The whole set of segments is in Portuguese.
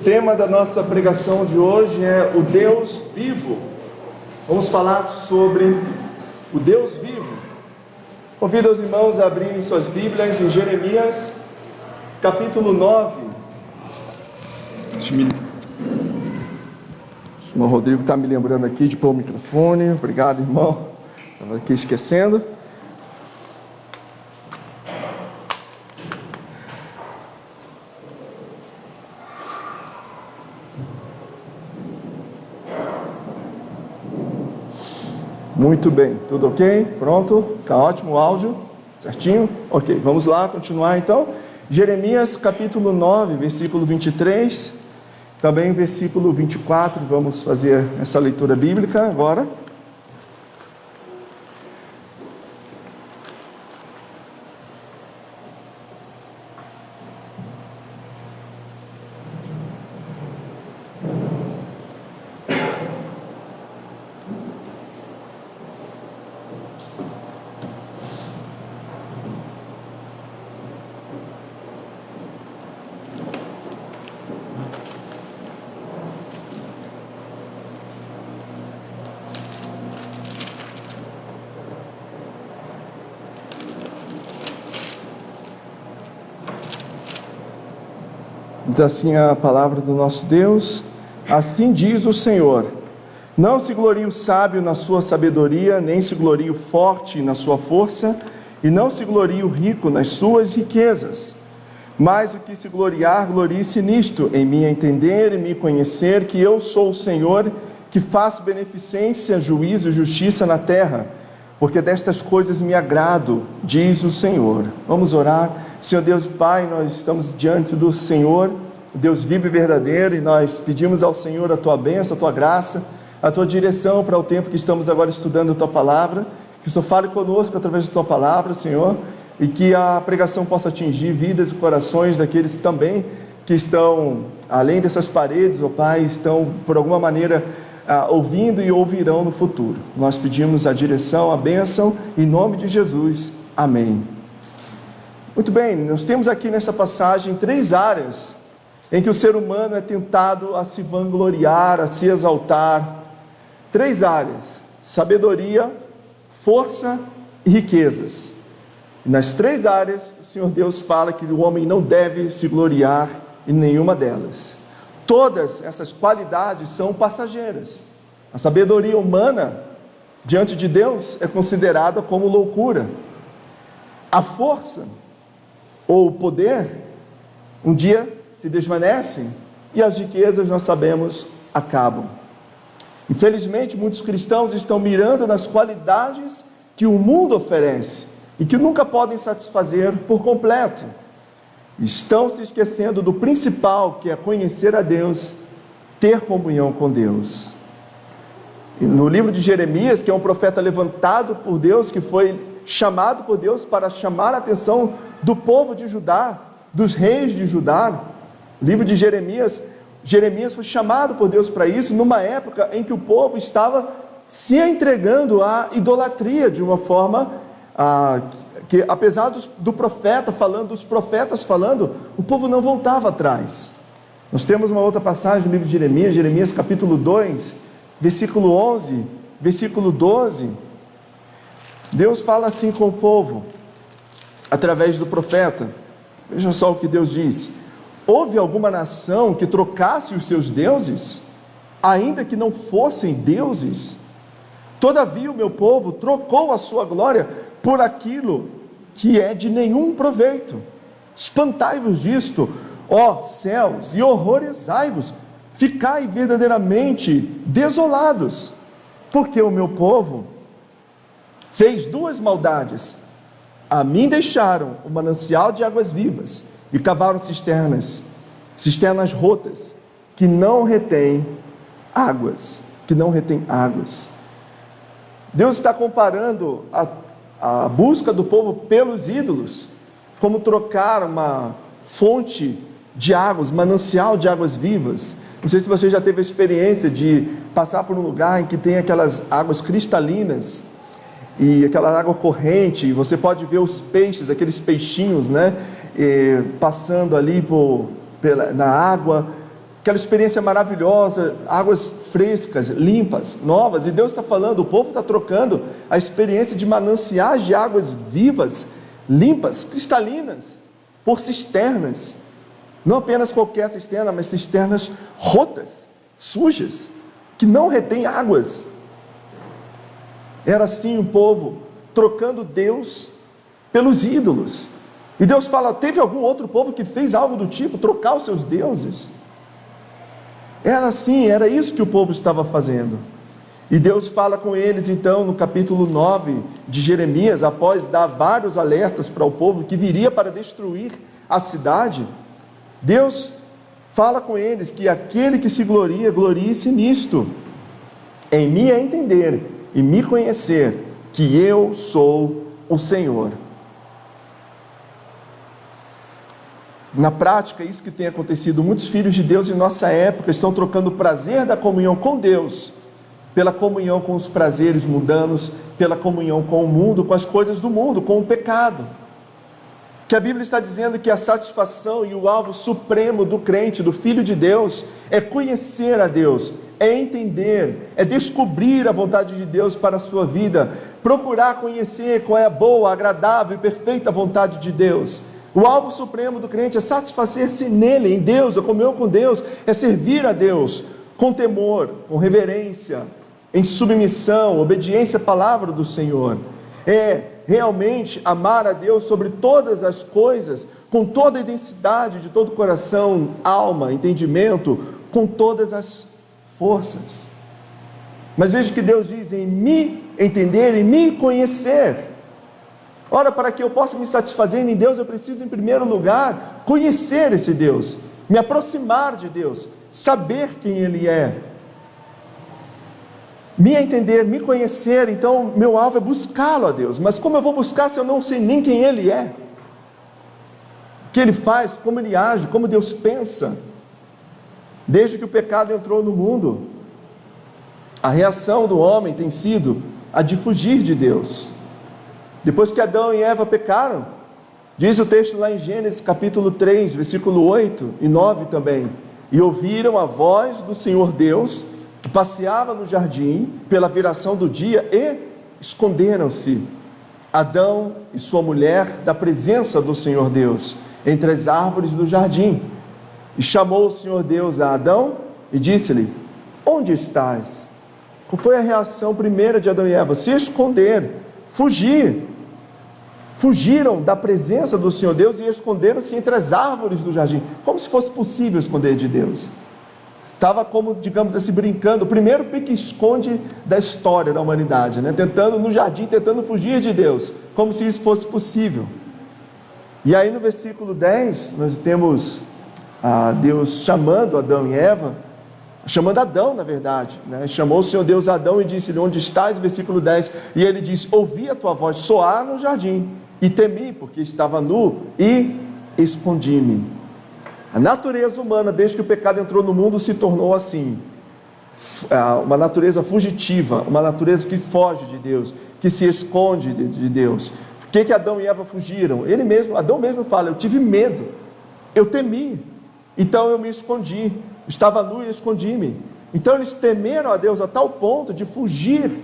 tema da nossa pregação de hoje é o Deus vivo. Vamos falar sobre o Deus vivo. Convido os irmãos a abrirem suas Bíblias em Jeremias, capítulo 9. O irmão Rodrigo está me lembrando aqui de pôr o microfone. Obrigado, irmão. Estava aqui esquecendo. Muito bem, tudo ok? Pronto? Está ótimo o áudio? Certinho? Ok, vamos lá, continuar então. Jeremias capítulo 9, versículo 23, também versículo 24, vamos fazer essa leitura bíblica agora. Diz assim a palavra do nosso Deus: assim diz o Senhor: não se glorie o sábio na sua sabedoria, nem se glorie o forte na sua força, e não se glorie o rico nas suas riquezas. Mas o que se gloriar, glorie-se nisto, em me entender e me conhecer, que eu sou o Senhor, que faço beneficência, juízo e justiça na terra, porque destas coisas me agrado, diz o Senhor. Vamos orar. Senhor Deus e Pai, nós estamos diante do Senhor, Deus vivo e verdadeiro, e nós pedimos ao Senhor a Tua bênção, a Tua graça, a Tua direção para o tempo que estamos agora estudando a Tua Palavra, que o Senhor fale conosco através da Tua Palavra, Senhor, e que a pregação possa atingir vidas e corações daqueles também que estão além dessas paredes, ó Pai, estão por alguma maneira ouvindo e ouvirão no futuro. Nós pedimos a direção, a bênção, em nome de Jesus. Amém. Muito bem, nós temos aqui nessa passagem 3 áreas em que o ser humano é tentado a se vangloriar, a se exaltar. 3 áreas: sabedoria, força e riquezas. E nas 3 áreas, o Senhor Deus fala que o homem não deve se gloriar em nenhuma delas. Todas essas qualidades são passageiras. A sabedoria humana, diante de Deus, é considerada como loucura. A força ou o poder, um dia se desvanecem, e as riquezas, nós sabemos, acabam. Infelizmente, muitos cristãos estão mirando nas qualidades que o mundo oferece, e que nunca podem satisfazer por completo. Estão se esquecendo do principal, que é conhecer a Deus, ter comunhão com Deus. E no livro de Jeremias, que é um profeta levantado por Deus, que foi chamado por Deus para chamar a atenção do povo de Judá, dos reis de Judá, o livro de Jeremias foi chamado por Deus para isso, numa época em que o povo estava se entregando à idolatria de uma forma que, apesar do profeta falando, dos profetas falando, o povo não voltava atrás. Nós temos uma outra passagem no livro de Jeremias, Jeremias capítulo 2, versículo 11, versículo 12, Deus fala assim com o povo, através do profeta. Veja só o que Deus diz: houve alguma nação que trocasse os seus deuses, ainda que não fossem deuses? Todavia o meu povo trocou a sua glória por aquilo que é de nenhum proveito. Espantai-vos disto, ó céus, e horrorizai-vos, ficai verdadeiramente desolados, porque o meu povo fez 2 maldades: a mim deixaram o manancial de águas vivas, e cavaram cisternas rotas, que não retêm águas, Deus está comparando a busca do povo pelos ídolos, como trocar uma fonte de águas, manancial de águas vivas. Não sei se você já teve a experiência de passar por um lugar em que tem aquelas águas cristalinas, e aquela água corrente, você pode ver os peixes, aqueles peixinhos, né, passando ali na água, aquela experiência maravilhosa, águas frescas, limpas, novas, e Deus está falando, o povo está trocando a experiência de mananciais de águas vivas, limpas, cristalinas, por cisternas, não apenas qualquer cisterna, mas cisternas rotas, sujas, que não retêm águas. Era assim o povo, trocando Deus pelos ídolos. E Deus fala, teve algum outro povo que fez algo do tipo, trocar os seus deuses? Era assim, era isso que o povo estava fazendo. E Deus fala com eles então no capítulo 9 de Jeremias, após dar vários alertas para o povo que viria para destruir a cidade. Deus fala com eles que aquele que se gloria, glorie-se nisto, em me entender e me conhecer, que eu sou o Senhor. Na prática, é isso que tem acontecido. Muitos filhos de Deus em nossa época estão trocando o prazer da comunhão com Deus pela comunhão com os prazeres mundanos, pela comunhão com o mundo, com as coisas do mundo, com o pecado. Que a Bíblia está dizendo que a satisfação e o alvo supremo do crente, do filho de Deus, é conhecer a Deus, é entender, é descobrir a vontade de Deus para a sua vida, procurar conhecer qual é a boa, agradável e perfeita vontade de Deus. O alvo supremo do crente é satisfazer-se nele, em Deus, a comunhão com Deus, é servir a Deus com temor, com reverência, em submissão, obediência à palavra do Senhor. É realmente amar a Deus sobre todas as coisas, com toda a densidade de todo o coração, alma, entendimento, com todas as forças. Mas veja que Deus diz em me entender e me conhecer. Ora, para que eu possa me satisfazer em Deus, eu preciso em primeiro lugar conhecer esse Deus, me aproximar de Deus, saber quem Ele é. Me entender, me conhecer, então meu alvo é buscá-lo a Deus. Mas como eu vou buscar se eu não sei nem quem Ele é? O que Ele faz, como Ele age, como Deus pensa? Desde que o pecado entrou no mundo, a reação do homem tem sido a de fugir de Deus. Depois que Adão e Eva pecaram, diz o texto lá em Gênesis capítulo 3, versículo 8 e 9 também, e ouviram a voz do Senhor Deus, que passeava no jardim pela viração do dia, e esconderam-se Adão e sua mulher da presença do Senhor Deus, entre as árvores do jardim. E chamou o Senhor Deus a Adão e disse-lhe: onde estás? Qual foi a reação primeira de Adão e Eva? Se esconder, fugir. Fugiram da presença do Senhor Deus e esconderam-se entre as árvores do jardim, como se fosse possível esconder de Deus. Estava como, digamos assim, brincando, o primeiro pique-esconde da história da humanidade, né? Tentando no jardim, tentando fugir de Deus, como se isso fosse possível. E aí no versículo 10, nós temos Deus chamando Adão e Eva, chamando Adão na verdade, né? Chamou o Senhor Deus a Adão e disse-lhe: onde estás? Versículo 10, e ele diz: ouvi a tua voz soar no jardim, e temi, porque estava nu, e escondi-me. A natureza humana, desde que o pecado entrou no mundo, se tornou assim, uma natureza fugitiva, uma natureza que foge de Deus, que se esconde de Deus. Por que Adão e Eva fugiram? Adão mesmo fala: eu tive medo, eu temi, então eu me escondi, estava nu e escondi-me. Então eles temeram a Deus a tal ponto de fugir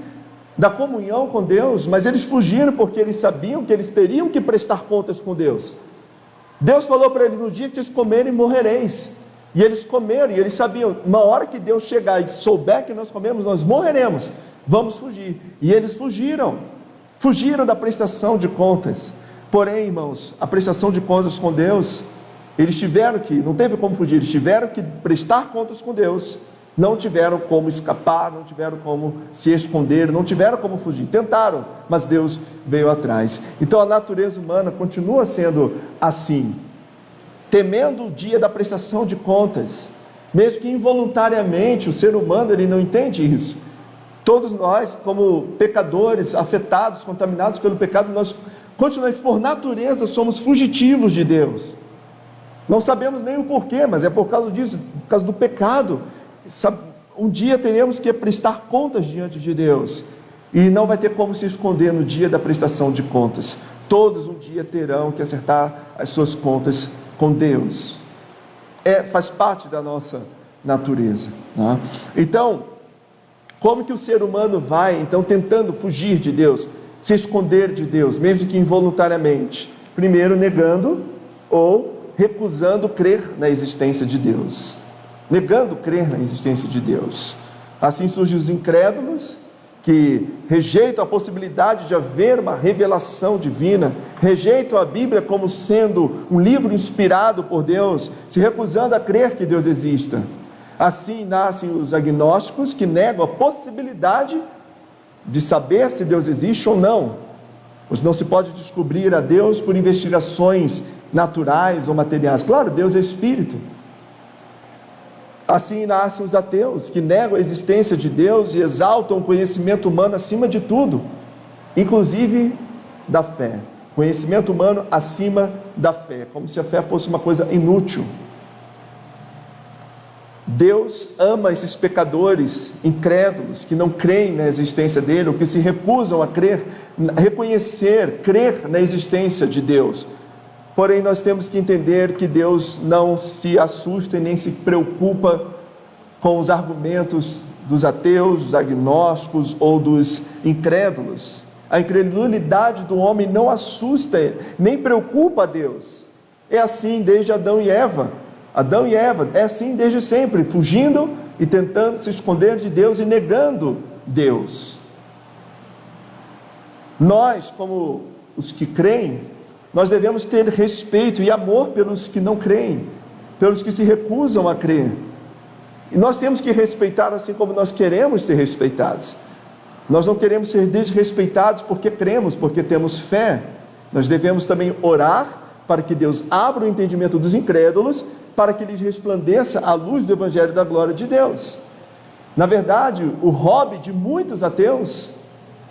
da comunhão com Deus, mas eles fugiram porque eles sabiam que eles teriam que prestar contas com Deus. Deus falou para eles: no dia que vocês comerem, morrereis. E eles comeram, e eles sabiam, uma hora que Deus chegar e souber que nós comemos, nós morreremos, vamos fugir. E eles fugiram da prestação de contas. Porém, irmãos, a prestação de contas com Deus, eles tiveram que, não teve como fugir, eles tiveram que prestar contas com Deus, não tiveram como escapar, não tiveram como se esconder, não tiveram como fugir, tentaram, mas Deus veio atrás. Então a natureza humana continua sendo assim, temendo o dia da prestação de contas, mesmo que involuntariamente. O ser humano, ele não entende isso. Todos nós, como pecadores, afetados, contaminados pelo pecado, nós continuamos, por natureza, somos fugitivos de Deus. Não sabemos nem o porquê, mas é por causa disso, por causa do pecado. Um dia teremos que prestar contas diante de Deus, e não vai ter como se esconder no dia da prestação de contas. Todos um dia terão que acertar as suas contas com Deus. Faz parte da nossa natureza, né? Então, como que o ser humano vai, então, tentando fugir de Deus, se esconder de Deus, mesmo que involuntariamente? Primeiro, negando ou recusando crer na existência de Deus. Negando crer na existência de Deus. Assim surgem os incrédulos, que rejeitam a possibilidade de haver uma revelação divina, rejeitam a Bíblia como sendo um livro inspirado por Deus, se recusando a crer que Deus exista. Assim nascem os agnósticos, que negam a possibilidade de saber se Deus existe ou não, pois não se pode descobrir a Deus por investigações naturais ou materiais. Claro, Deus é Espírito. Assim nascem os ateus, que negam a existência de Deus e exaltam o conhecimento humano acima de tudo, inclusive da fé. Conhecimento humano acima da fé, como se a fé fosse uma coisa inútil. Deus ama esses pecadores incrédulos, que não creem na existência dele, ou que se recusam a crer, a reconhecer, crer na existência de Deus. Porém, nós temos que entender que Deus não se assusta e nem se preocupa com os argumentos dos ateus, dos agnósticos ou dos incrédulos. A incredulidade do homem não assusta, nem preocupa a Deus. É assim desde Adão e Eva. Adão e Eva, é assim desde sempre, fugindo e tentando se esconder de Deus e negando Deus. Nós, como os que creem, nós devemos ter respeito e amor pelos que não creem, pelos que se recusam a crer. E nós temos que respeitar assim como nós queremos ser respeitados. Nós não queremos ser desrespeitados porque cremos, porque temos fé. Nós devemos também orar para que Deus abra o entendimento dos incrédulos, para que lhes resplandeça a luz do Evangelho da glória de Deus. Na verdade, o hobby de muitos ateus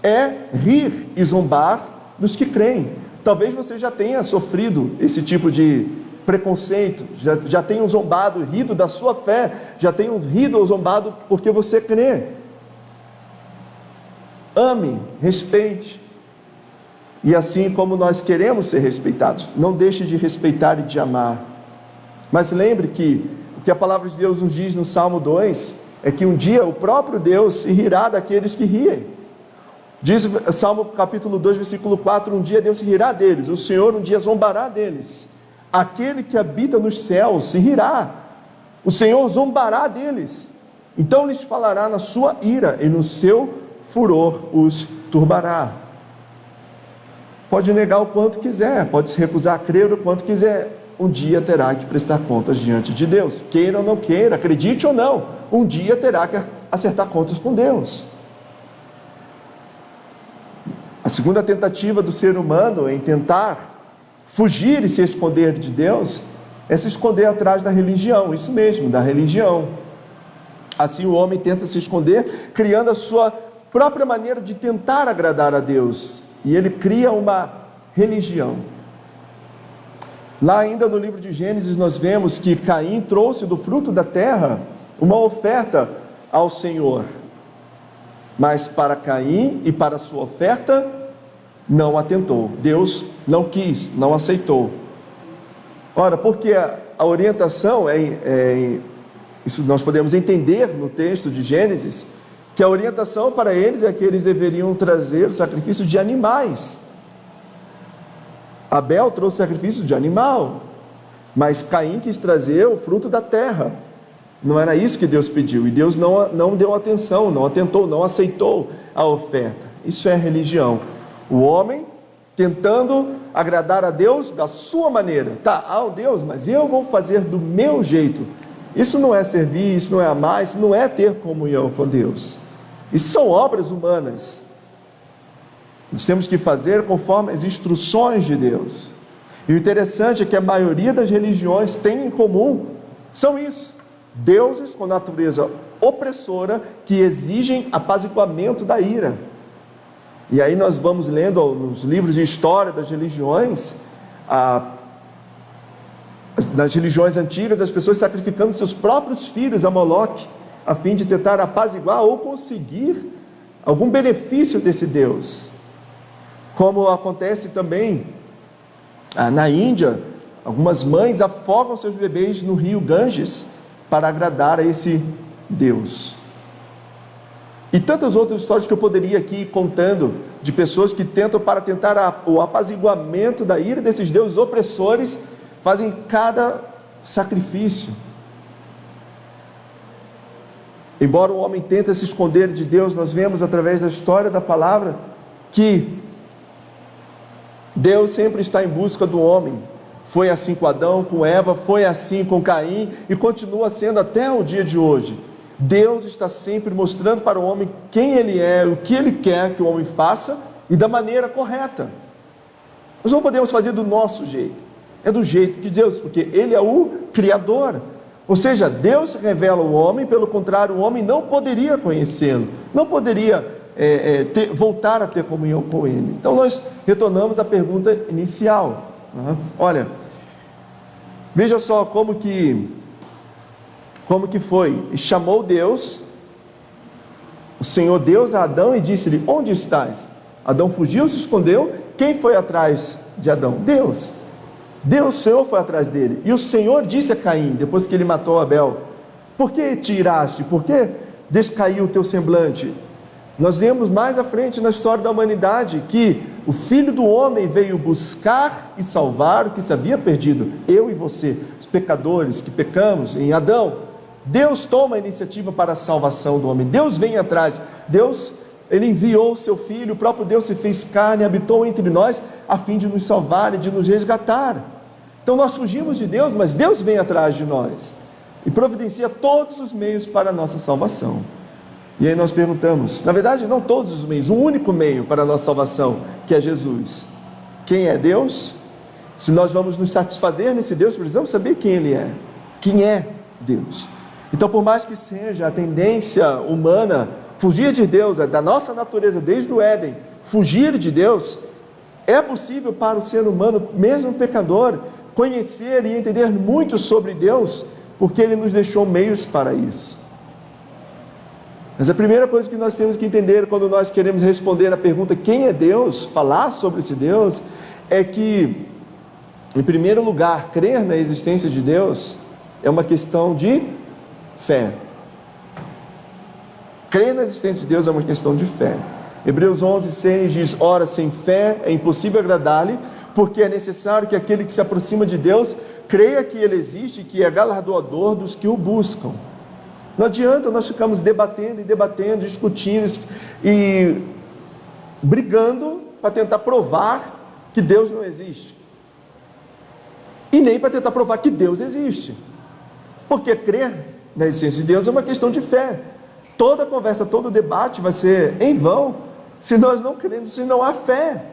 é rir e zombar dos que creem. Talvez você já tenha sofrido esse tipo de preconceito, já tenha zombado, rido da sua fé, já tenha rido ou zombado porque você crê. Ame, respeite, e assim como nós queremos ser respeitados, não deixe de respeitar e de amar. Mas lembre que o que a palavra de Deus nos diz no Salmo 2, é que um dia o próprio Deus se rirá daqueles que riem. Diz Salmo capítulo 2, versículo 4, um dia Deus se rirá deles, o Senhor um dia zombará deles. Aquele que habita nos céus se rirá, o Senhor zombará deles. Então lhes falará na sua ira e no seu furor os turbará. Pode negar o quanto quiser, pode se recusar a crer o quanto quiser, um dia terá que prestar contas diante de Deus, queira ou não queira, acredite ou não, um dia terá que acertar contas com Deus. A segunda tentativa do ser humano em tentar fugir e se esconder de Deus é se esconder atrás da religião, isso mesmo, da religião. Assim o homem tenta se esconder, criando a sua própria maneira de tentar agradar a Deus, e ele cria uma religião. Lá ainda no livro de Gênesis nós vemos que Caim trouxe do fruto da terra uma oferta ao Senhor, mas para Caim e para a sua oferta não atentou. Deus não quis, não aceitou. Ora, porque a orientação isso nós podemos entender no texto de Gênesis, que a orientação para eles é que eles deveriam trazer o sacrifício de animais. Abel trouxe sacrifício de animal, mas Caim quis trazer o fruto da terra. Não era isso que Deus pediu, e Deus não deu atenção, não atentou, não aceitou a oferta. Isso é religião. O homem tentando agradar a Deus da sua maneira. Deus, mas eu vou fazer do meu jeito. Isso não é servir, isso não é amar, isso não é ter comunhão com Deus. Isso são obras humanas. Nós temos que fazer conforme as instruções de Deus. E o interessante é que a maioria das religiões tem em comum, são isso: deuses com natureza opressora, que exigem apaziguamento da ira. E aí nós vamos lendo nos livros de história das religiões, nas religiões antigas, as pessoas sacrificando seus próprios filhos a Moloque, a fim de tentar apaziguar ou conseguir algum benefício desse Deus. Como acontece também na Índia, algumas mães afogam seus bebês no rio Ganges, para agradar a esse Deus. E tantas outras histórias que eu poderia aqui ir contando, de pessoas que tentam, para tentar o apaziguamento da ira desses deuses opressores, fazem cada sacrifício. Embora o homem tente se esconder de Deus, nós vemos através da história da palavra que Deus sempre está em busca do homem. Foi assim com Adão, com Eva, foi assim com Caim e continua sendo até o dia de hoje. Deus está sempre mostrando para o homem quem ele é, o que ele quer que o homem faça e da maneira correta. Nós não podemos fazer do nosso jeito, é do jeito de Deus, porque ele é o Criador. Ou seja, Deus revela o homem, pelo contrário, o homem não poderia conhecê-lo, não poderia voltar a ter comunhão com ele. Então nós retornamos à pergunta inicial. Olha, veja só como que foi. E chamou Deus, o Senhor Deus, a Adão e disse-lhe: onde estás? Adão fugiu, se escondeu. Quem foi atrás de Adão? Deus. Deus, o Senhor, foi atrás dele. E o Senhor disse a Caim, depois que ele matou Abel: por que te iraste? Por que descaiu o teu semblante? Nós vemos mais à frente na história da humanidade que o Filho do Homem veio buscar e salvar o que se havia perdido. Eu e você, os pecadores que pecamos em Adão. Deus toma a iniciativa para a salvação do homem. Deus vem atrás. Deus, ele enviou o seu Filho, o próprio Deus se fez carne, habitou entre nós, a fim de nos salvar e de nos resgatar. Então nós fugimos de Deus, mas Deus vem atrás de nós e providencia todos os meios para a nossa salvação. E aí nós perguntamos, na verdade não todos os meios, um único meio para a nossa salvação, que é Jesus. Quem é Deus? Se nós vamos nos satisfazer nesse Deus, precisamos saber quem Ele é. Quem é Deus? Então, por mais que seja a tendência humana fugir de Deus, da nossa natureza desde o Éden, fugir de Deus, é possível para o ser humano, mesmo pecador, conhecer e entender muito sobre Deus, porque Ele nos deixou meios para isso. Mas a primeira coisa que nós temos que entender quando nós queremos responder a pergunta quem é Deus, falar sobre esse Deus, é que, em primeiro lugar, crer na existência de Deus é uma questão de fé. Crer na existência de Deus é uma questão de fé. Hebreus 11:6 diz: ora, sem fé é impossível agradar-lhe, porque é necessário que aquele que se aproxima de Deus creia que Ele existe e que é galardoador dos que o buscam. Não adianta nós ficarmos debatendo, discutindo e brigando para tentar provar que Deus não existe. E nem para tentar provar que Deus existe. Porque crer na existência de Deus é uma questão de fé. Toda conversa, todo debate vai ser em vão se nós não cremos, se não há fé.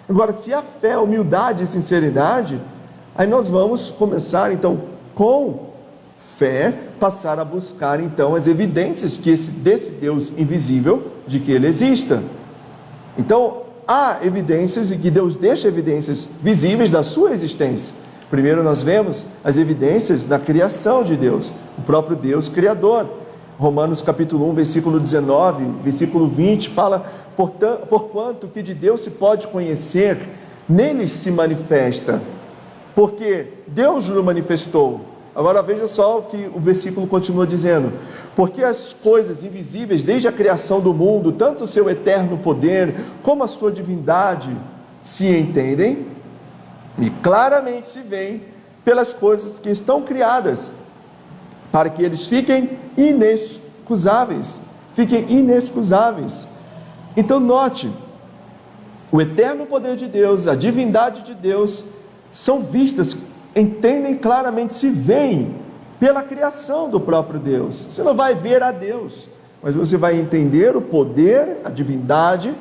Agora, se há fé, humildade e sinceridade, aí nós vamos começar então com fé, passar a buscar então as evidências desse Deus invisível, de que Ele exista. Então, há evidências, e que Deus deixa evidências visíveis da sua existência. Primeiro nós vemos as evidências da criação de Deus, o próprio Deus Criador. Romanos capítulo 1, versículo 19, versículo 20, fala: porquanto que de Deus se pode conhecer, nele se manifesta, porque Deus o manifestou. Agora veja só o que o versículo continua dizendo: porque as coisas invisíveis desde a criação do mundo, tanto o seu eterno poder, como a sua divindade, se entendem, e claramente se veem pelas coisas que estão criadas, para que eles fiquem inexcusáveis. Então note, o eterno poder de Deus, a divindade de Deus, são vistas, entendem claramente, se veem pela criação do próprio Deus. Você não vai ver a Deus, mas você vai entender o poder, a divindade,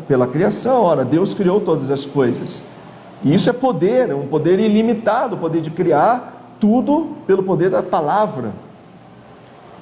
pela criação. Ora, Deus criou todas as coisas, e isso é poder, um poder ilimitado, o poder de criar tudo pelo poder da palavra.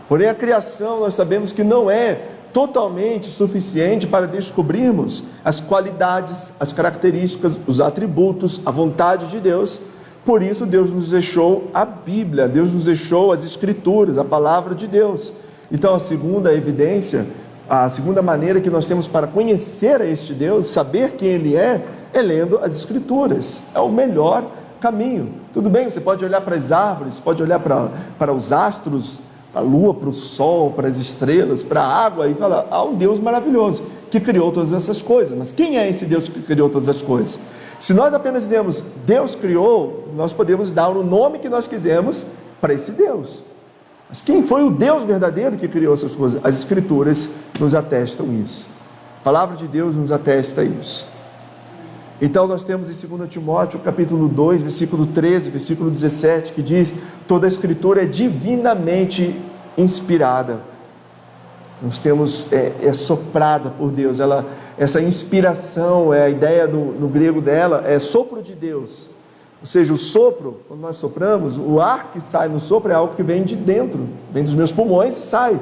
Porém, a criação, nós sabemos que não é totalmente suficiente para descobrirmos as qualidades, as características, os atributos, a vontade de Deus. Por isso Deus nos deixou a Bíblia, Deus nos deixou as Escrituras, a palavra de Deus. Então a segunda evidência, a segunda maneira que nós temos para conhecer a este Deus, saber quem Ele é lendo as Escrituras. É o melhor caminho. Tudo bem, você pode olhar para as árvores, pode olhar para os astros, para a lua, para o sol, para as estrelas, para a água, e falar, há um Deus maravilhoso que criou todas essas coisas. Mas quem é esse Deus que criou todas as coisas? Se nós apenas dizemos Deus criou, nós podemos dar o nome que nós quisermos para esse Deus. Mas quem foi o Deus verdadeiro que criou essas coisas? As Escrituras nos atestam isso. A palavra de Deus nos atesta isso. Então nós temos em 2 Timóteo, capítulo 2, versículo 13, versículo 17, que diz: toda a Escritura é divinamente inspirada. Nós temos, é soprada por Deus, essa inspiração, a ideia no grego dela, é sopro de Deus. Ou seja, o sopro, quando nós sopramos, o ar que sai no sopro é algo que vem de dentro, vem dos meus pulmões e sai.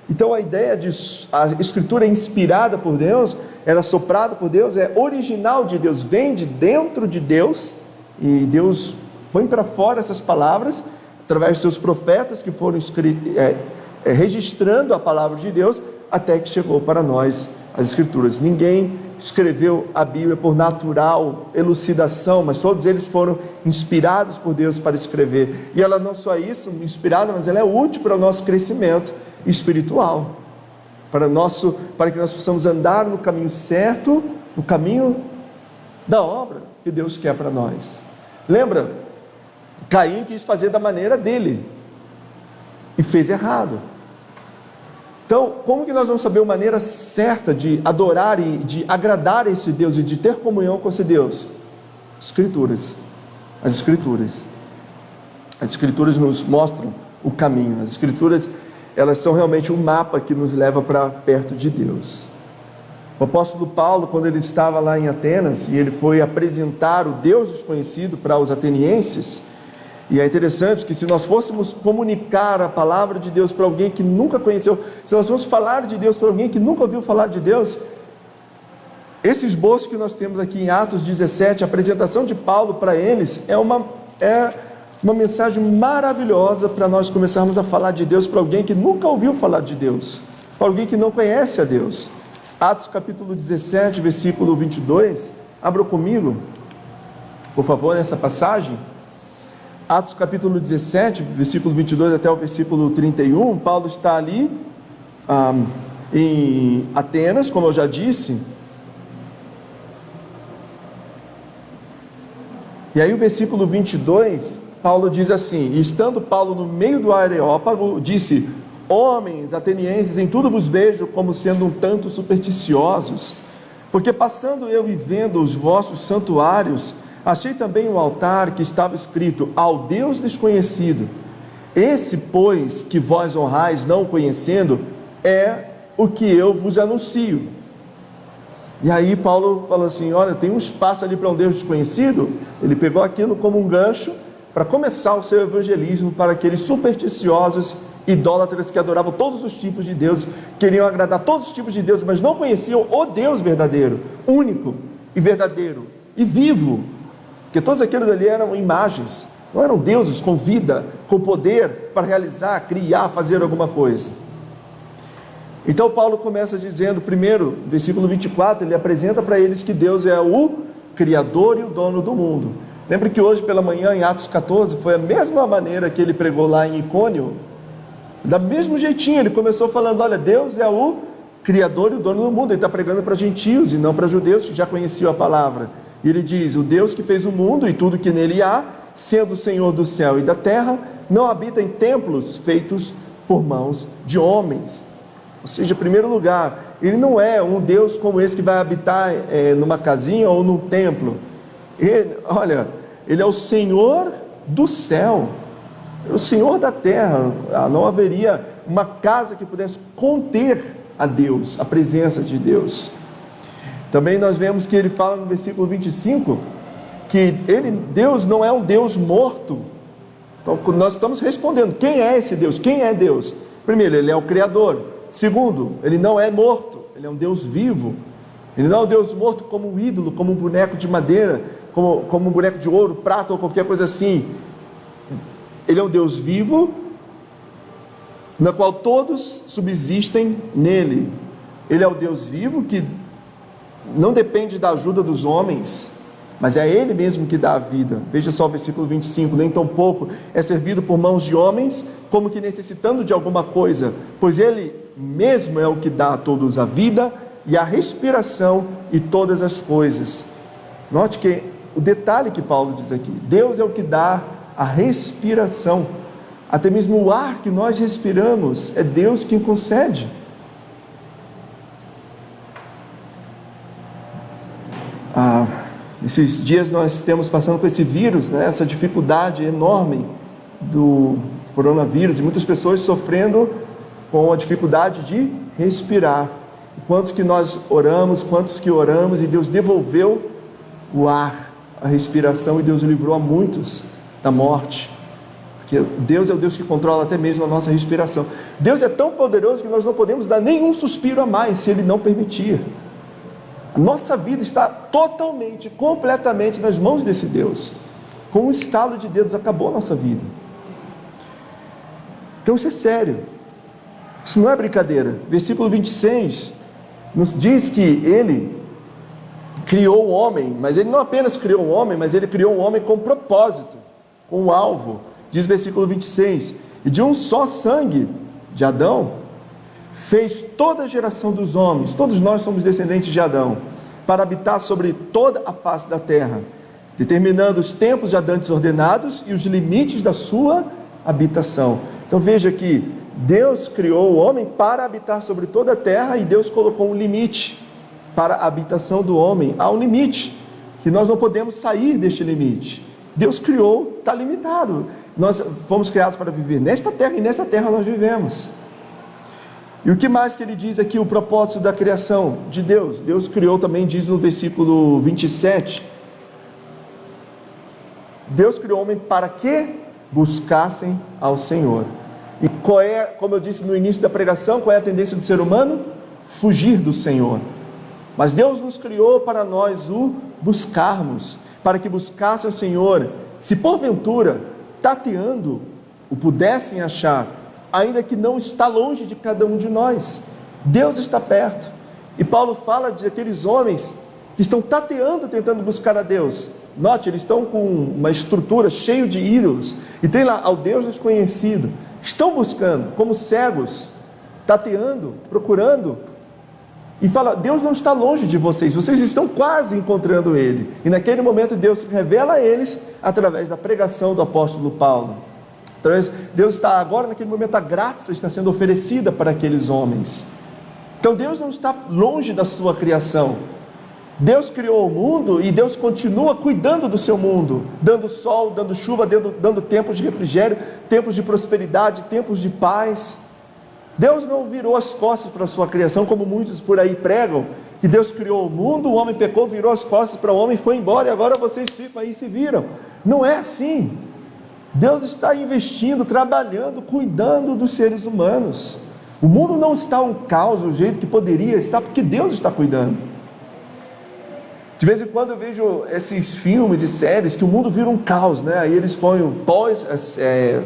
Então a ideia de a Escritura é inspirada por Deus, ela é soprada por Deus, é original de Deus, vem de dentro de Deus, e Deus põe para fora essas palavras, através dos seus profetas que foram registrando a palavra de Deus, até que chegou para nós as Escrituras. Ninguém escreveu a Bíblia por natural elucidação, mas todos eles foram inspirados por Deus para escrever. E ela não só isso, inspirada, mas ela é útil para o nosso crescimento espiritual, para que nós possamos andar no caminho certo, no caminho da obra que Deus quer para nós. Lembra? Caim quis fazer da maneira dele e fez errado. Então, como que nós vamos saber a maneira certa de adorar e de agradar a esse Deus e de ter comunhão com esse Deus? Escrituras. As Escrituras. As Escrituras nos mostram o caminho. As Escrituras, elas são realmente um mapa que nos leva para perto de Deus. O apóstolo Paulo, quando ele estava lá em Atenas e ele foi apresentar o Deus desconhecido para os atenienses, e é interessante que se nós fôssemos comunicar a palavra de Deus para alguém que nunca conheceu, se nós fôssemos falar de Deus para alguém que nunca ouviu falar de Deus, esse esboço que nós temos aqui em Atos 17, a apresentação de Paulo para eles, é uma mensagem maravilhosa para nós começarmos a falar de Deus para alguém que nunca ouviu falar de Deus, para alguém que não conhece a Deus. Atos capítulo 17, versículo 22, abra comigo, por favor, nessa passagem. Atos capítulo 17, versículo 22 até o versículo 31, Paulo está ali em Atenas, como eu já disse. E aí o versículo 22, Paulo diz assim: e estando Paulo no meio do Areópago, disse: homens atenienses, em tudo vos vejo como sendo um tanto supersticiosos, porque passando eu e vendo os vossos santuários, achei também um altar que estava escrito: ao Deus desconhecido. Esse, pois, que vós honrais não conhecendo, é o que eu vos anuncio. E aí Paulo falou assim: olha, tem um espaço ali para um Deus desconhecido. Ele pegou aquilo como um gancho para começar o seu evangelismo para aqueles supersticiosos, idólatras que adoravam todos os tipos de deuses, queriam agradar todos os tipos de deuses, mas não conheciam o Deus verdadeiro, único e verdadeiro e vivo. Porque todos aqueles ali eram imagens, não eram deuses com vida, com poder para realizar, criar, fazer alguma coisa. Então Paulo começa dizendo, primeiro, versículo 24, ele apresenta para eles que Deus é o Criador e o dono do mundo. Lembra que hoje pela manhã, em Atos 14, foi a mesma maneira que ele pregou lá em Icônio? Da mesmo jeitinho, ele começou falando: olha, Deus é o Criador e o dono do mundo. Ele está pregando para gentios e não para judeus que já conheciam a palavra. E ele diz: o Deus que fez o mundo e tudo que nele há, sendo o Senhor do céu e da terra, não habita em templos feitos por mãos de homens. Ou seja, em primeiro lugar, ele não é um Deus como esse que vai habitar numa casinha ou num templo. Ele é o Senhor do céu, o Senhor da terra. Não haveria uma casa que pudesse conter a Deus, a presença de Deus. Também nós vemos que ele fala no versículo 25, que Deus não é um Deus morto. Então nós estamos respondendo: quem é esse Deus? Quem é Deus? Primeiro, ele é o Criador. Segundo, ele não é morto, ele é um Deus vivo. Ele não é um Deus morto como um ídolo, como um boneco de madeira, como um boneco de ouro, prata ou qualquer coisa assim. Ele é um Deus vivo, na qual todos subsistem nele. Ele é o Deus vivo que não depende da ajuda dos homens. mas é Ele mesmo que dá a vida. Veja só o versículo 25: nem tão pouco é servido por mãos de homens, como que necessitando de alguma coisa, pois Ele mesmo é o que dá a todos a vida e a respiração e todas as coisas. Note que o detalhe que Paulo diz aqui: Deus é o que dá a respiração. Até mesmo o ar que nós respiramos é Deus quem concede. Esses dias nós estamos passando por esse vírus, né, essa dificuldade enorme do coronavírus, e muitas pessoas sofrendo com a dificuldade de respirar. Quantos que nós oramos, quantos que oramos, e Deus devolveu o ar, a respiração, e Deus livrou a muitos da morte. Porque Deus é o Deus que controla até mesmo a nossa respiração. Deus é tão poderoso que nós não podemos dar nenhum suspiro a mais se Ele não permitir. A nossa vida está totalmente, completamente nas mãos desse Deus. Com um estalo de dedos acabou a nossa vida. Então isso é sério, isso não é brincadeira. Versículo 26 nos diz que Ele criou o homem, mas Ele não apenas criou o homem, mas Ele criou o homem com propósito, com um alvo. Diz versículo 26: e de um só sangue de Adão fez toda a geração dos homens, todos nós somos descendentes de Adão, para habitar sobre toda a face da terra, determinando os tempos já dantes ordenados e os limites da sua habitação. Então veja que Deus criou o homem para habitar sobre toda a terra, e Deus colocou um limite para a habitação do homem. Há um limite, que nós não podemos sair deste limite. Deus criou, está limitado. Nós fomos criados para viver nesta terra, e nessa terra nós vivemos. E o que mais que ele diz aqui, o propósito da criação de Deus? Deus criou também, diz no versículo 27, Deus criou o homem para que buscassem ao Senhor. E qual é, como eu disse no início da pregação, qual é a tendência do ser humano? Fugir do Senhor. Mas Deus nos criou para nós o buscarmos, para que buscassem o Senhor. Se porventura, tateando, o pudessem achar, ainda que não está longe de cada um de nós, Deus está perto. E Paulo fala de aqueles homens que estão tateando, tentando buscar a Deus. Note, eles estão com uma estrutura cheia de ídolos, e tem lá ao Deus desconhecido. Estão buscando, como cegos, tateando, procurando, e fala: Deus não está longe de vocês, vocês estão quase encontrando Ele. E naquele momento Deus revela a eles através da pregação do apóstolo Paulo. Então Deus está agora, naquele momento, a graça está sendo oferecida para aqueles homens. Então Deus não está longe da sua criação. Deus criou o mundo, e Deus continua cuidando do seu mundo, dando sol, dando chuva, dando tempos de refrigério, tempos de prosperidade, tempos de paz. Deus não virou as costas para a sua criação, como muitos por aí pregam, que Deus criou o mundo, o homem pecou, virou as costas para o homem, foi embora, e agora vocês ficam aí e se viram. Não é assim. Deus está investindo, trabalhando, cuidando dos seres humanos. O mundo não está um caos do jeito que poderia estar, porque Deus está cuidando. De vez em quando eu vejo esses filmes e séries que o mundo vira um caos, né? Aí eles põem o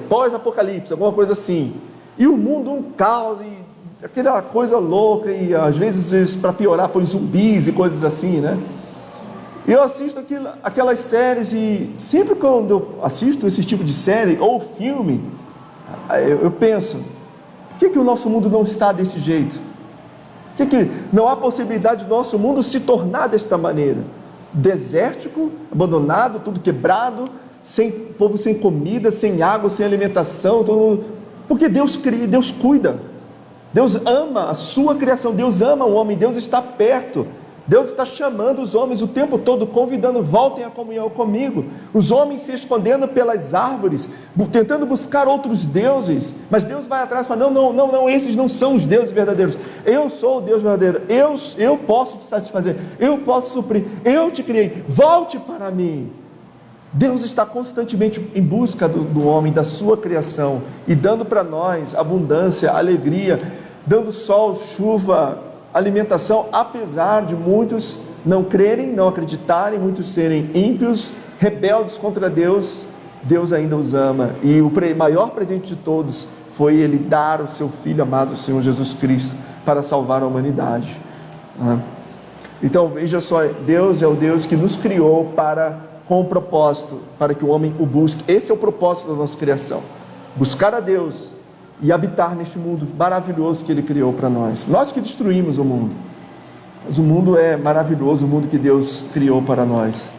pós-apocalipse, alguma coisa assim. E o mundo um caos, e aquela coisa louca, e às vezes para piorar põe zumbis e coisas assim, né? E eu assisto aquelas séries, e sempre quando eu assisto esse tipo de série ou filme, eu penso: por que o nosso mundo não está desse jeito? Por que não há possibilidade do nosso mundo se tornar desta maneira? Desértico, abandonado, tudo quebrado, povo sem comida, sem água, sem alimentação, porque Deus cria, Deus cuida, Deus ama a sua criação, Deus ama o homem, Deus está perto. Deus está chamando os homens o tempo todo, convidando: voltem à comunhão comigo. Os homens se escondendo pelas árvores, tentando buscar outros deuses, mas Deus vai atrás e fala: não, esses não são os deuses verdadeiros. Eu sou o Deus verdadeiro, eu posso te satisfazer, eu posso suprir, eu te criei, volte para mim. Deus está constantemente em busca do homem, da sua criação, e dando para nós abundância, alegria, dando sol, chuva, alimentação, apesar de muitos não crerem, não acreditarem, muitos serem ímpios, rebeldes contra Deus. Deus ainda os ama, e o maior presente de todos foi Ele dar o seu Filho amado, o Senhor Jesus Cristo, para salvar a humanidade. Então veja só, Deus é o Deus que nos criou com um propósito, para que o homem o busque. Esse é o propósito da nossa criação, buscar a Deus e habitar neste mundo maravilhoso que Ele criou para nós. Nós que destruímos o mundo, mas o mundo é maravilhoso, o mundo que Deus criou para nós.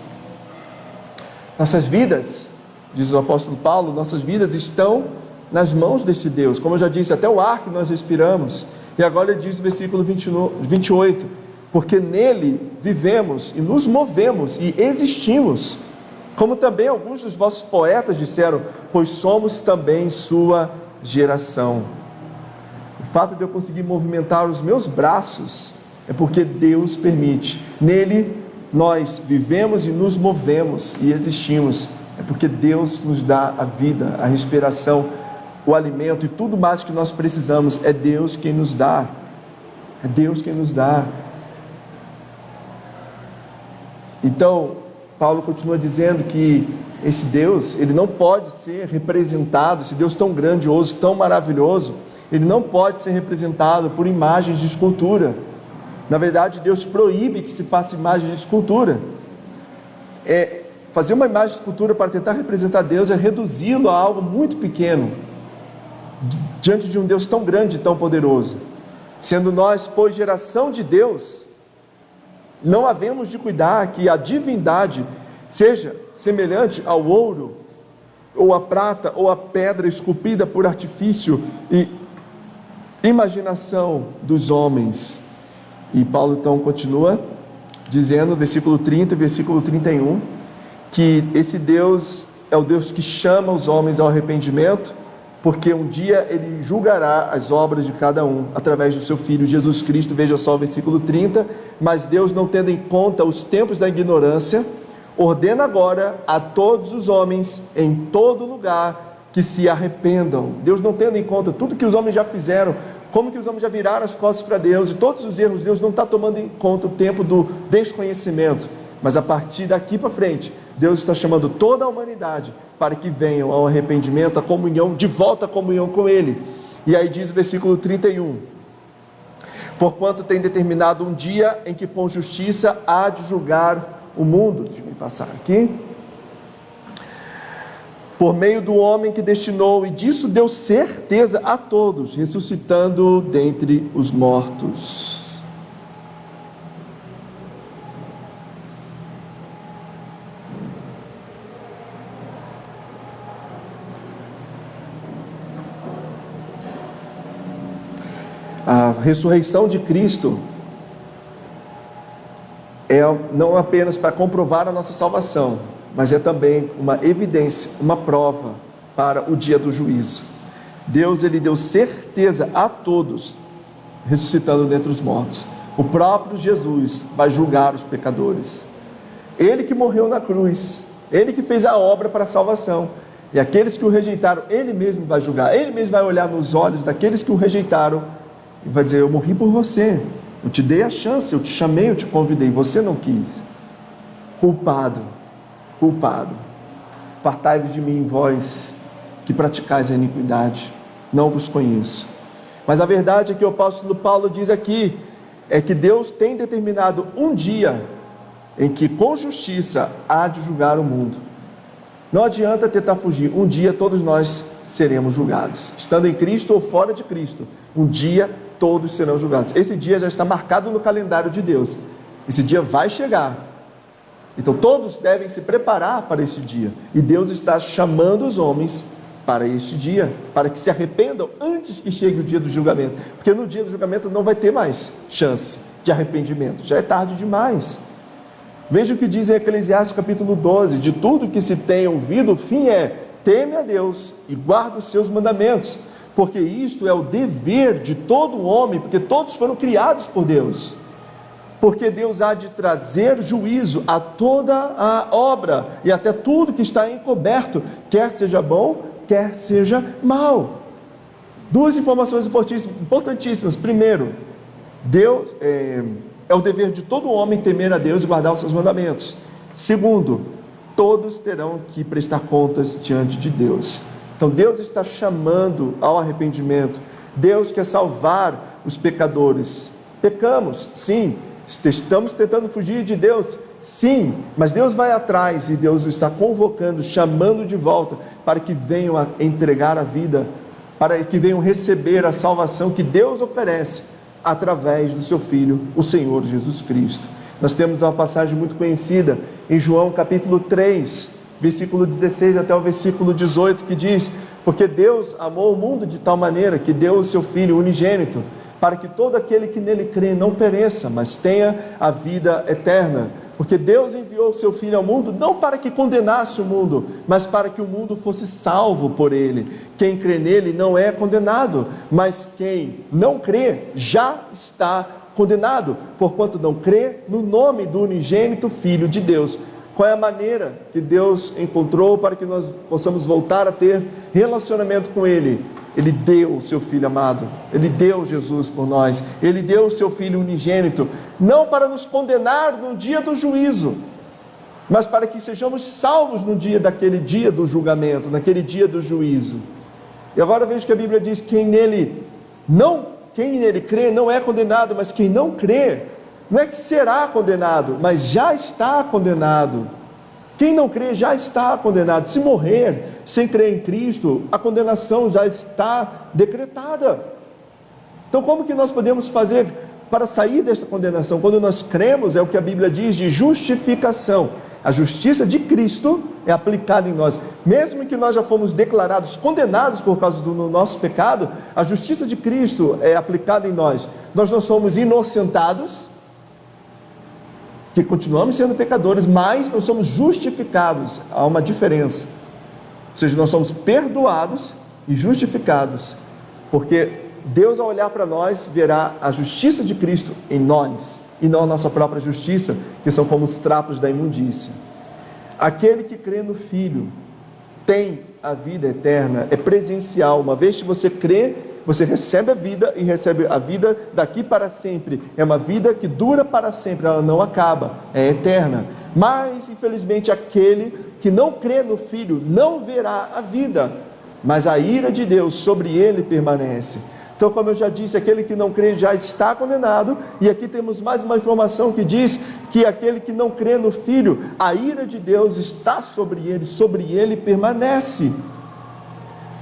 Nossas vidas, diz o apóstolo Paulo, nossas vidas estão nas mãos desse Deus. Como eu já disse, até o ar que nós respiramos. E agora ele diz no versículo 28, porque nele vivemos e nos movemos e existimos, como também alguns dos vossos poetas disseram, pois somos também sua geração. O fato de eu conseguir movimentar os meus braços é porque Deus permite. Nele nós vivemos e nos movemos e existimos. É porque Deus nos dá a vida, a respiração, o alimento e tudo mais que nós precisamos. É Deus quem nos dá. É Deus quem nos dá. Então, Paulo continua dizendo que esse Deus, ele não pode ser representado, esse Deus tão grandioso, tão maravilhoso, ele não pode ser representado por imagens de escultura. Na verdade, Deus proíbe que se faça imagem de escultura. Fazer uma imagem de escultura para tentar representar Deus é reduzi-lo a algo muito pequeno, diante de um Deus tão grande e tão poderoso. Sendo nós, pois, geração de Deus, não havemos de cuidar que a divindade seja semelhante ao ouro, ou a prata, ou a pedra esculpida por artifício e imaginação dos homens. E Paulo então continua dizendo, versículo 30 e versículo 31, que esse Deus é o Deus que chama os homens ao arrependimento, porque um dia Ele julgará as obras de cada um, através do seu Filho Jesus Cristo. Veja só o versículo 30, mas Deus, não tendo em conta os tempos da ignorância, ordena agora a todos os homens, em todo lugar, que se arrependam. Deus, não tendo em conta tudo que os homens já fizeram, como que os homens já viraram as costas para Deus, e todos os erros, Deus não está tomando em conta o tempo do desconhecimento, mas a partir daqui para frente, Deus está chamando toda a humanidade para que venham ao arrependimento, à comunhão, de volta à comunhão com Ele. E aí diz o versículo 31, porquanto tem determinado um dia em que com justiça há de julgar o mundo. Deixa eu passar aqui. Por meio do homem que destinou, e disso deu certeza a todos, ressuscitando dentre os mortos. A ressurreição de Cristo é não apenas para comprovar a nossa salvação, mas é também uma evidência, uma prova para o dia do juízo. Deus, Ele deu certeza a todos, ressuscitando dentre os mortos. O próprio Jesus vai julgar os pecadores. Ele que morreu na cruz, Ele que fez a obra para a salvação. E aqueles que o rejeitaram, Ele mesmo vai julgar. Ele mesmo vai olhar nos olhos daqueles que o rejeitaram e vai dizer, eu morri por você, eu te dei a chance, eu te chamei, eu te convidei, você não quis. Culpado, apartai-vos de mim, vós que praticais a iniquidade, não vos conheço. Mas a verdade é que o apóstolo Paulo diz aqui, é que Deus tem determinado um dia, em que com justiça há de julgar o mundo. Não adianta tentar fugir, um dia todos nós seremos julgados, estando em Cristo ou fora de Cristo, um dia todos serão julgados. Esse dia já está marcado no calendário de Deus, esse dia vai chegar. Então todos devem se preparar para esse dia, e Deus está chamando os homens para este dia, para que se arrependam antes que chegue o dia do julgamento, porque no dia do julgamento não vai ter mais chance de arrependimento, já é tarde demais. Veja o que diz em Eclesiastes capítulo 12, de tudo que se tem ouvido, o fim é, teme a Deus e guarda os seus mandamentos, porque isto é o dever de todo homem, porque todos foram criados por Deus, porque Deus há de trazer juízo a toda a obra, e até tudo que está encoberto, quer seja bom, quer seja mal. Duas informações importantíssimas. Primeiro, Deus é o dever de todo homem temer a Deus e guardar os seus mandamentos. Segundo, todos terão que prestar contas diante de Deus. Então Deus está chamando ao arrependimento. Deus quer salvar os pecadores. Pecamos, sim, Estamos tentando fugir de Deus? Sim, mas Deus vai atrás e Deus está convocando, chamando de volta para que venham a entregar a vida, para que venham receber a salvação que Deus oferece através do seu Filho, o Senhor Jesus Cristo. Nós temos uma passagem muito conhecida em João capítulo 3, versículo 16 até o versículo 18, que diz: porque Deus amou o mundo de tal maneira que deu o seu Filho unigênito, para que todo aquele que nele crê não pereça, mas tenha a vida eterna. Porque Deus enviou o seu Filho ao mundo, não para que condenasse o mundo, mas para que o mundo fosse salvo por ele. Quem crê nele não é condenado, mas quem não crê já está condenado, porquanto não crê no nome do unigênito Filho de Deus. Qual é a maneira que Deus encontrou para que nós possamos voltar a ter relacionamento com Ele? Ele deu o seu Filho amado, Ele deu Jesus por nós, Ele deu o seu Filho unigênito, não para nos condenar no dia do juízo, mas para que sejamos salvos no daquele dia do julgamento, naquele dia do juízo. E agora veja que a Bíblia diz: quem nele crê não é condenado, mas quem não crê, não é que será condenado, mas já está condenado. Quem não crê já está condenado. Se morrer sem crer em Cristo, a condenação já está decretada. Então como que nós podemos fazer para sair desta condenação? Quando nós cremos, é o que a Bíblia diz de justificação. A justiça de Cristo é aplicada em nós. Mesmo que nós já fomos declarados condenados por causa do nosso pecado, a justiça de Cristo é aplicada em nós. Nós não somos inocentados, que continuamos sendo pecadores, mas não somos justificados. Há uma diferença. Ou seja, nós somos perdoados e justificados, porque Deus, ao olhar para nós, verá a justiça de Cristo em nós, e não a nossa própria justiça, que são como os trapos da imundícia. Aquele que crê no Filho tem a vida eterna, é presencial. Uma vez que você crê, você recebe a vida, e recebe a vida daqui para sempre. É uma vida que dura para sempre, ela não acaba, é eterna. Mas infelizmente aquele que não crê no Filho não verá a vida, mas a ira de Deus sobre ele permanece. Então, como eu já disse, aquele que não crê já está condenado. E aqui temos mais uma informação que diz que aquele que não crê no Filho, a ira de Deus está sobre ele permanece.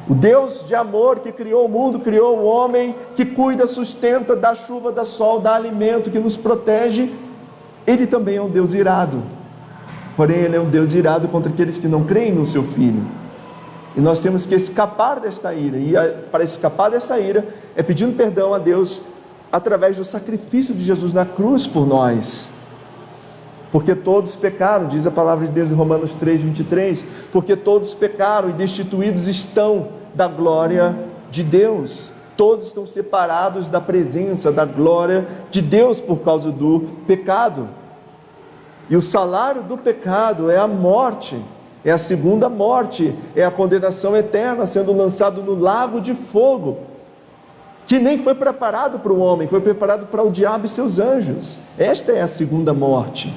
O Deus de amor que criou o mundo, criou o homem, que cuida, sustenta, dá chuva, dá sol, dá alimento, que nos protege, Ele também é um Deus irado. Porém, Ele é um Deus irado contra aqueles que não creem no seu Filho. E nós temos que escapar desta ira. E para escapar dessa ira, é pedindo perdão a Deus através do sacrifício de Jesus na cruz por nós. Porque todos pecaram, diz a palavra de Deus em Romanos 3:23, porque todos pecaram e destituídos estão da glória de Deus. Todos estão separados da presença, da glória de Deus por causa do pecado. E o salário do pecado é a morte, é a segunda morte, é a condenação eterna, sendo lançado no lago de fogo, que nem foi preparado para o homem, foi preparado para o diabo e seus anjos. Esta é a segunda morte.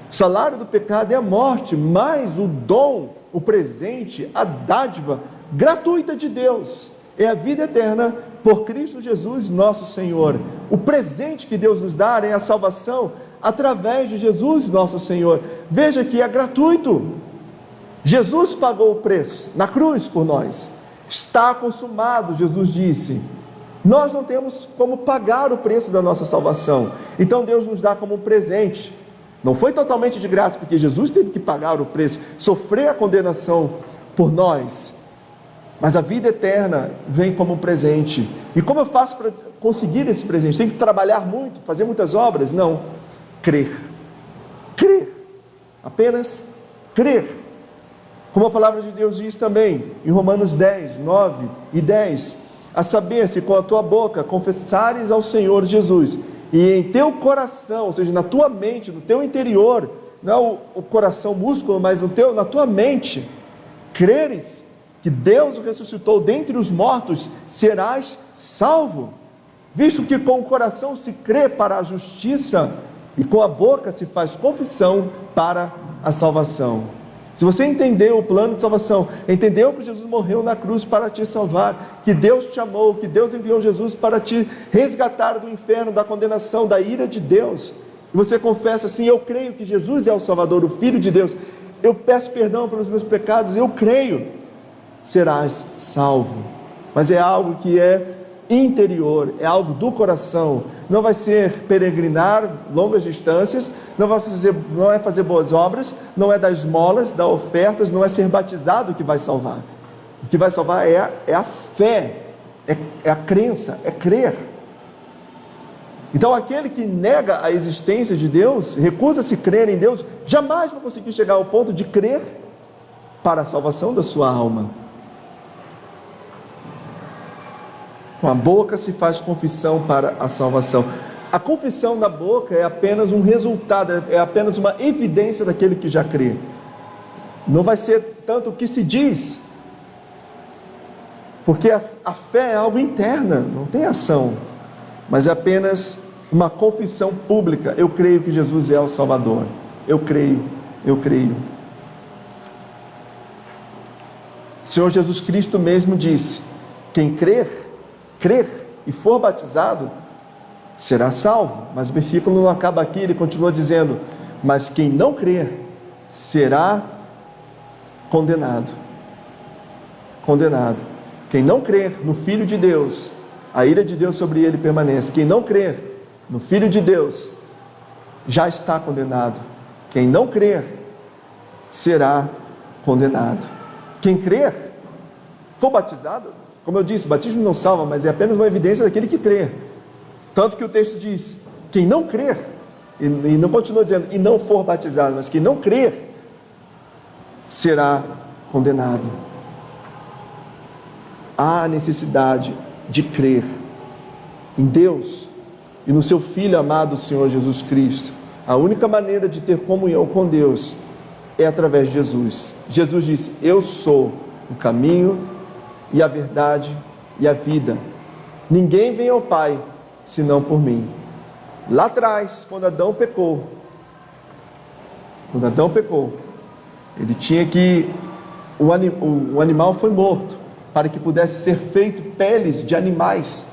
O salário do pecado é a morte, mas o dom, o presente, a dádiva gratuita de Deus é a vida eterna por Cristo Jesus nosso Senhor. O presente que Deus nos dá é a salvação através de Jesus nosso Senhor. Veja que é gratuito. Jesus pagou o preço na cruz por nós. Está consumado, Jesus disse. Nós não temos como pagar o preço da nossa salvação. Então Deus nos dá como um presente. Não foi totalmente de graça, porque Jesus teve que pagar o preço, sofrer a condenação por nós. Mas a vida eterna vem como um presente. E como eu faço para conseguir esse presente? Tem que trabalhar muito, fazer muitas obras? Não. Crer. Crer. Apenas crer. Como a palavra de Deus diz também, em Romanos 10, 9 e 10, a saber, se com a tua boca confessares ao Senhor Jesus, e em teu coração, ou seja, na tua mente, no teu interior, não o coração músculo, mas na tua mente, creres que Deus o ressuscitou dentre os mortos, serás salvo. Visto que com o coração se crê para a justiça, e com a boca se faz confissão para a salvação. Se você entendeu o plano de salvação, entendeu que Jesus morreu na cruz para te salvar, que Deus te amou, que Deus enviou Jesus para te resgatar do inferno, da condenação, da ira de Deus, e você confessa assim: eu creio que Jesus é o Salvador, o Filho de Deus, eu peço perdão pelos meus pecados, eu creio, serás salvo. Mas é algo que é interior, é algo do coração. Não vai ser peregrinar longas distâncias, não é fazer boas obras, não é dar esmolas, dar ofertas, não é ser batizado que vai salvar. O que vai salvar é a fé, é a crença, é crer. Então aquele que nega a existência de Deus, recusa-se crer em Deus, jamais vai conseguir chegar ao ponto de crer para a salvação da sua alma. Com a boca se faz confissão para a salvação. A confissão da boca é apenas um resultado, é apenas uma evidência daquele que já crê. Não vai ser tanto o que se diz, porque a fé é algo interna, não tem ação, mas é apenas uma confissão pública. Eu creio que Jesus é o Salvador. Eu creio. O Senhor Jesus Cristo mesmo disse: quem crer e for batizado, será salvo. Mas o versículo não acaba aqui, ele continua dizendo: mas quem não crer, será condenado. Quem não crer no Filho de Deus, a ira de Deus sobre ele permanece. Quem não crer no Filho de Deus, já está condenado. Quem não crer, será condenado. Quem crer, for batizado, como eu disse, batismo não salva, mas é apenas uma evidência daquele que crê. Tanto que o texto diz: quem não crer, e não continua dizendo, e não for batizado, mas quem não crer, será condenado. Há necessidade de crer em Deus e no seu Filho amado, o Senhor Jesus Cristo. A única maneira de ter comunhão com Deus é através de Jesus. Jesus disse: eu sou o caminho e a verdade e a vida. Ninguém vem ao Pai senão por mim. Lá atrás, quando Adão pecou, ele tinha que, o animal foi morto, para que pudesse ser feito peles de animais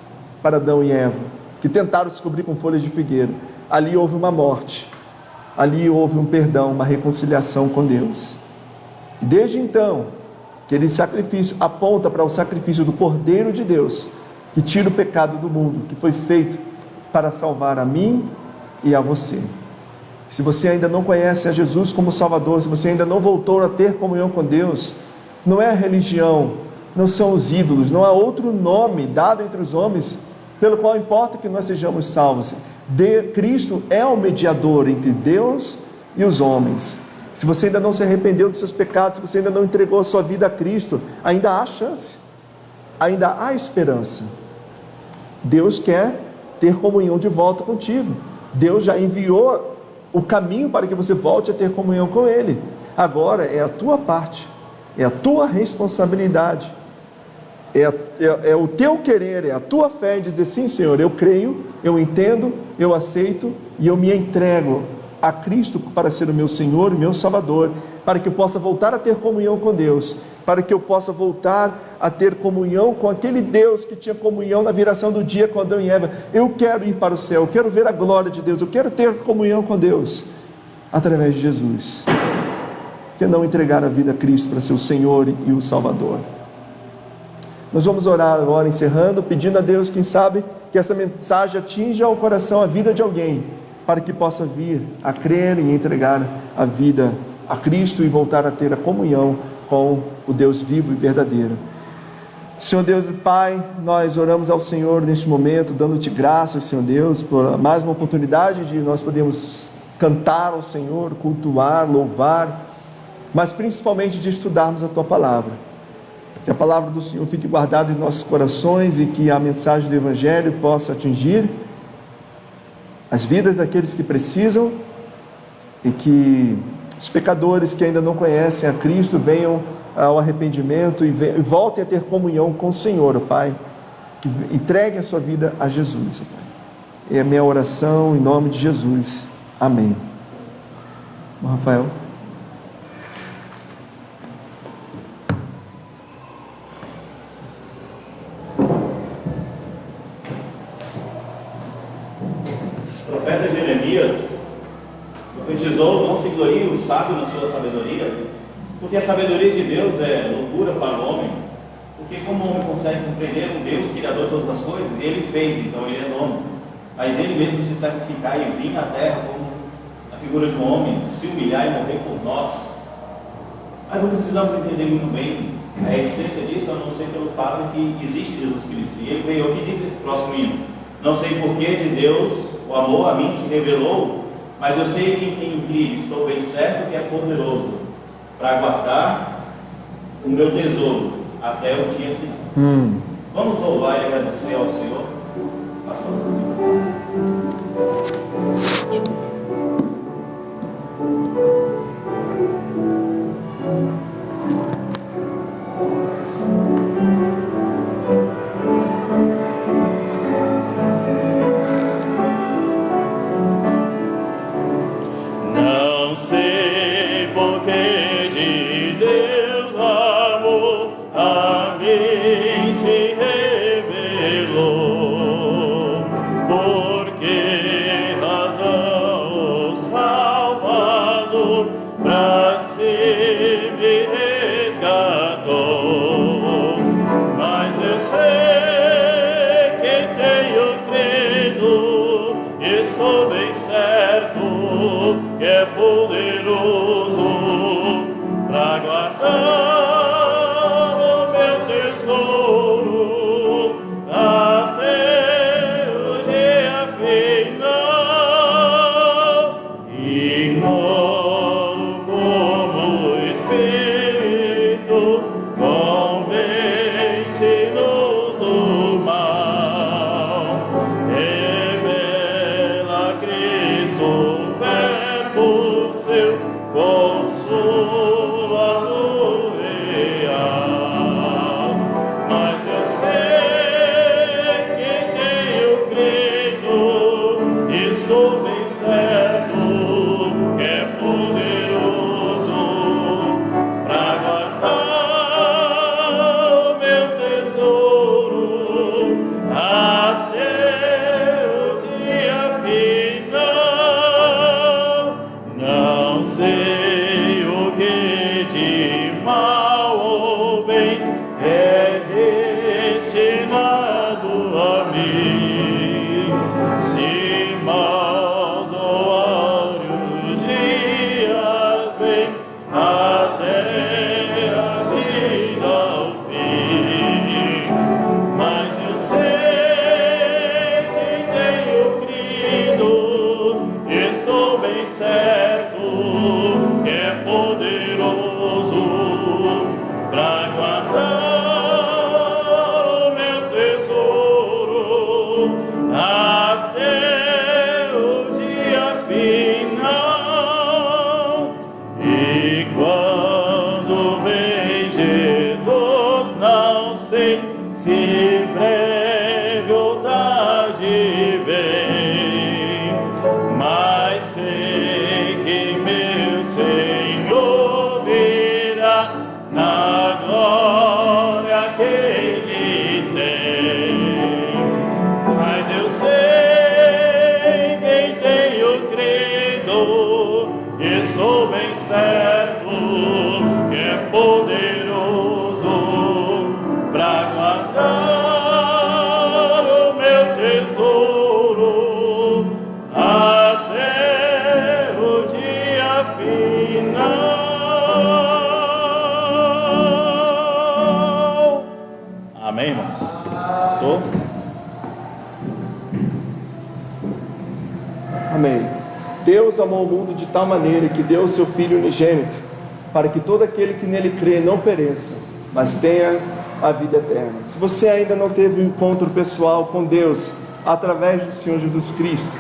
para Adão e Eva, que tentaram se cobrir com folhas de figueira. Ali houve uma morte, ali houve um perdão, uma reconciliação com Deus. E desde então, aquele sacrifício aponta para o sacrifício do Cordeiro de Deus, que tira o pecado do mundo, que foi feito para salvar a mim e a você. Se você ainda não conhece a Jesus como Salvador, se você ainda não voltou a ter comunhão com Deus, não é a religião, não são os ídolos, não há outro nome dado entre os homens pelo qual importa que nós sejamos salvos. Cristo é o mediador entre Deus e os homens. Se você ainda não se arrependeu dos seus pecados, se você ainda não entregou a sua vida a Cristo, ainda há chance, ainda há esperança. Deus quer ter comunhão de volta contigo. Deus já enviou o caminho para que você volte a ter comunhão com Ele. Agora é a tua parte, é a tua responsabilidade, é o teu querer, é a tua fé em dizer: sim, Senhor, eu creio, eu entendo, eu aceito e eu me entrego a Cristo para ser o meu Senhor e meu Salvador, para que eu possa voltar a ter comunhão com Deus, para que eu possa voltar a ter comunhão com aquele Deus que tinha comunhão na viração do dia com Adão e Eva. Eu quero ir para o céu, eu quero ver a glória de Deus, eu quero ter comunhão com Deus através de Jesus. Que não entregar a vida a Cristo para ser o Senhor e o Salvador. Nós vamos orar agora, encerrando, pedindo a Deus, quem sabe, que essa mensagem atinja ao coração, a vida de alguém, para que possa vir a crer e entregar a vida a Cristo e voltar a ter a comunhão com o Deus vivo e verdadeiro. Senhor Deus e Pai, nós oramos ao Senhor neste momento, dando-te graças, Senhor Deus, por mais uma oportunidade de nós podermos cantar ao Senhor, cultuar, louvar, mas principalmente de estudarmos a Tua Palavra. Que a Palavra do Senhor fique guardada em nossos corações e que a mensagem do Evangelho possa atingir as vidas daqueles que precisam, e que os pecadores que ainda não conhecem a Cristo venham ao arrependimento e voltem a ter comunhão com o Senhor, ó Pai, que entreguem a sua vida a Jesus, ó Pai. É a minha oração em nome de Jesus. Amém. Rafael. O profeta Jeremias profetizou: não se glorie o sábio na sua sabedoria, porque a sabedoria de Deus é loucura para o homem. Porque como o homem consegue compreender um Deus criador de todas as coisas? E ele fez, então ele é dono. Mas ele mesmo se sacrificar e vir na terra como a figura de um homem, se humilhar e morrer por nós. Mas não precisamos entender muito bem a essência disso, a não ser pelo fato de que existe Jesus Cristo. E ele veio, o que diz esse próximo hino? Não sei porquê de Deus o amor a mim se revelou, mas eu sei que em quem criei, estou bem certo que é poderoso para guardar o meu tesouro até o dia final. Vamos louvar e agradecer ao Senhor. Pastor. Não sei porquê de Deus amor a mim se revelou, por que razão o Salvador pra si me resgatou. Mas eu sei que tenho crido, estou bem certo que é poderoso para guardar o meu tesouro até o dia final. Ignoro como o Espírito convence-nos do mal, revela Cristo o seu consolador real. Mas eu sei que tenho crido, estou bem certo que é poderoso para guardar o meu tesouro até o dia final. Não sei o que de mal ou bem é destinado a mim. Se maus ou áureos dias vêm até a vida ao fim. Mas eu sei que tenho crido, estou bem certo que é poderoso para guardar o meu tesouro até o dia final. E quando vem Jesus, não sei se breve ou tarde vem, mas sei que meu Senhor virá na glória que Ele tem. Mas eu sei que tenho crido, estou bem certo que é poderoso para guardar o meu tesouro até o dia final. Amém, irmãos? Pastor? Amém. Deus amou o mundo de tal maneira que deu o seu Filho unigênito, para que todo aquele que nele crê não pereça, mas tenha a vida eterna. Se você ainda não teve um encontro pessoal com Deus através do Senhor Jesus Cristo,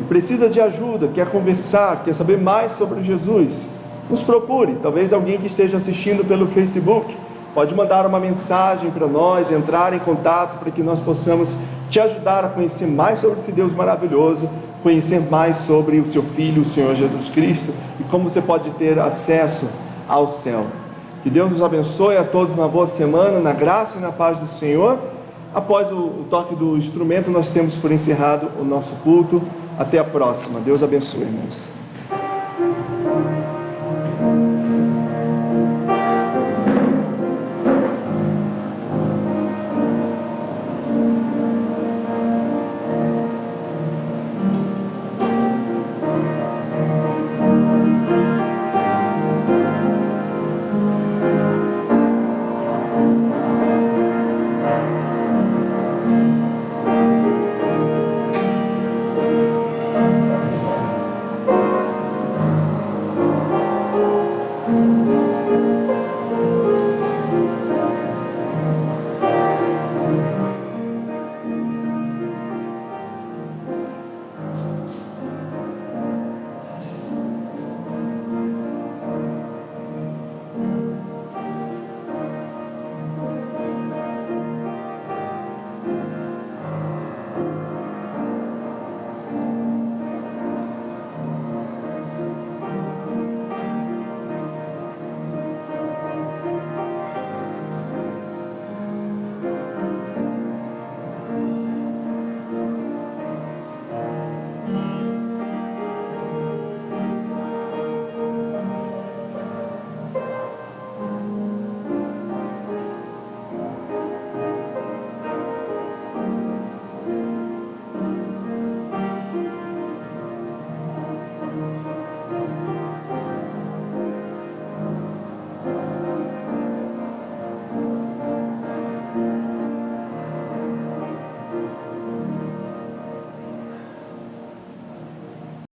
e precisa de ajuda, quer conversar, quer saber mais sobre Jesus, nos procure. Talvez alguém que esteja assistindo pelo Facebook pode mandar uma mensagem para nós, entrar em contato para que nós possamos te ajudar a conhecer mais sobre esse Deus maravilhoso, conhecer mais sobre o seu Filho, o Senhor Jesus Cristo, e como você pode ter acesso ao céu. Que Deus nos abençoe a todos, uma boa semana, na graça e na paz do Senhor, Após o toque do instrumento, nós temos por encerrado o nosso culto. Até a próxima. Deus abençoe, irmãos.